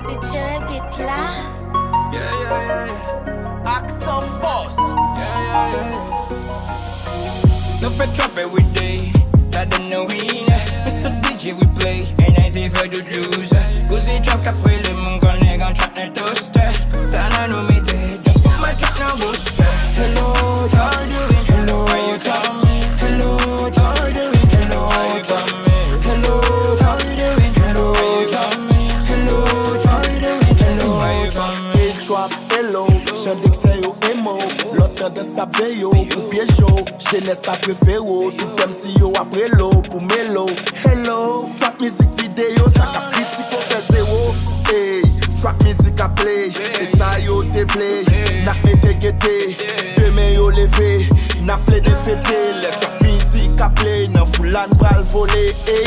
Bitch, bit là. Accent boss. No fed trap every day, that don't know we Mr. DJ we play, and I say for the juice Cause they trap cap with them, gonna gon' trap na toaster Tana no me te, just put my trap na booster Hello, how you doing? Hello, how you coming? Hello, how you doing? Hello, how you coming? Hello, how you doing? Hello, how you coming? Hello, how you doing? Hello, how you coming? Big trap, hello, je d'extrait au émo. L'autre de sa veille, pour pied chaud. Jeunesse ta préférée, tout comme si yo après l'eau, pour mélo. Hello, trap music vidéo, ça cap critique pour faire zéro. Hey, trap music à play, et ça yo te vle. N'a mette guetté, demain yo levé. N'a ple de fêté, les trap music à play. Nan foulan bral volé. Hey,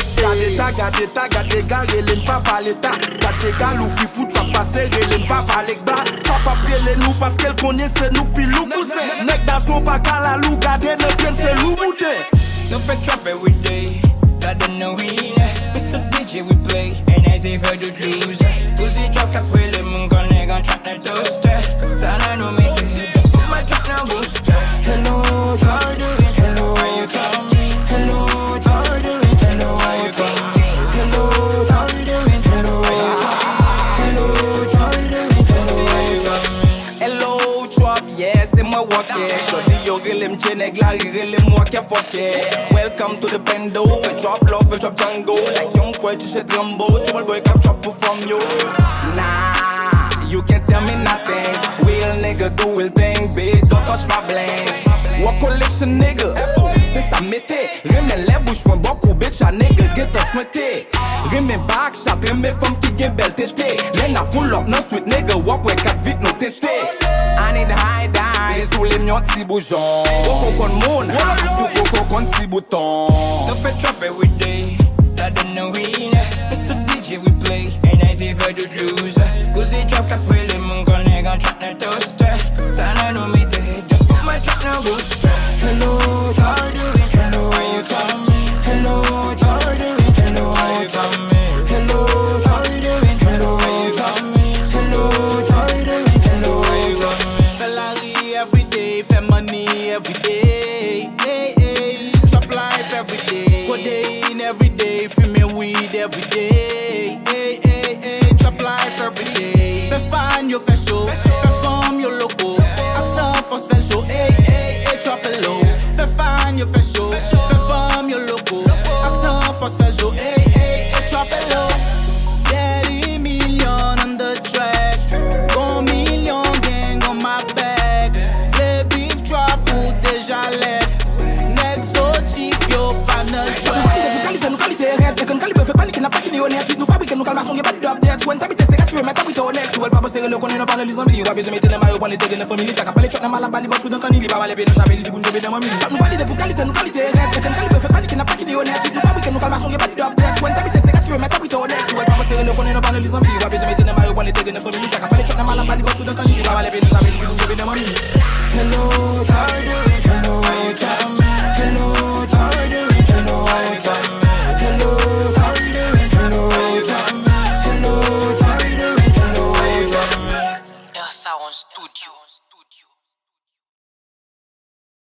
gade ta, gare l'en pa parler ta. Gade gal ou fi pour trap passer, l'en pa parler bas. Papa prele nous parce qu'elle connaît c'est nous pis lou cousin. Nek dans son pa la lou, gade ne pen c'est lou boutin. No fed trap every day, that don't know we Mr. DJ we play, and I say for the juice Cause they trap cap with them, gonna gon' trap na toaster Tana no me te, just put my trap na booster Hello, how you doing? Hello, how you coming? Hello, how you doing? Hello, how you coming? Hello, how you doing? Hello, how you coming? Hello, how you doing? Hello, how you coming? Hello, trap, yeah, c'est moi walker. Jodi yo relem chenek la relem moi qui fucké. Welcome to the bendo, we drop love, we drop Django. Like young boy, tu shit Rambo, tu vois le boy cap drop from you. Nah, you can't tell me nothing. Real nigga do his thing, bitch, don't touch my bling. What collection nigga? C'est ça mété. Remets les bouches, font beaucoup, bitch, a nigga get a souhaité. Remets back shot, remets femme qui gagne belle tété. Lenga pull up, no sweet nigga, walk way 4 vite, no tété. I need high dive, sous les mions ti boujon. Coco con moun, sous coco con ti bouton. No fed trap every day, that don't know we Mr. DJ we play, and I say for the juice Cause they trap cap with them, gonna gon' trap na toaster Tana no me te, just put my trap na booster Hello, how you doing? Hello, how you coming? Hello, how you doing? Hello, how you coming? Hello, how you doing? Hello, how you coming? Hello, how you doing? Hello, how you coming? Ferrari every day, fait money every day. Hey, hey, trap life every day. Codeine every day, fume weed every day. Hey, hey, hey, trap life every day. Fais fan, yo fais show. Fais forme, yo loco. Accent, force, fais show. Hey, hey, hey, trap low. Fais fan, yo fais show. Fais forme, yo loco. Accent, force, fais show. Hey, hey, hey, trap low. Daddy million on the track. 1 million gang on my back. Vle beef drop ou déjà lait. Exotif yo pas notre Qualité, nous qualité red, et qu'on calibre fait panique, n'a pas qui n'est honnête. Nous fabriquons, nous calmons, y'a pas de update. When t'habites, c'est gratuit, mais t'habites au next. Ou elle pas bosser le connaît, non pas les amis. Ou besoin de mettre les maillots pour les têtes de la famille. Ça capale les chocs, n'a mal à bali, boss, ou d'un canili. Pas mal les bénéfices, les zigounes de bédé, mamie. Nous valide pour qualité, nous qualité red, et qu'on calibre fait panique, n'a pas qui n'est honnête. Nous fabriquons, nous calmons, y'a pas de update. When t'habites, c'est gratuit, mais t'habites au next. Ou elle pas bosser le connaît, non pas les amis. Ou besoin de mettre les maillots pour les têtes de la famille. Ça capale les chocs, n'a mal à bali, boss, ou d'un canili. Pas mal les bénéfices, les zigounes de bédé, mamie. Hello, how you doing? Hello, how you coming? Hello, how you doing? Hello, how you coming? Hello, how you doing? Hello, how you coming? Hello, how you doing? Hello, how you coming? Sound Studio.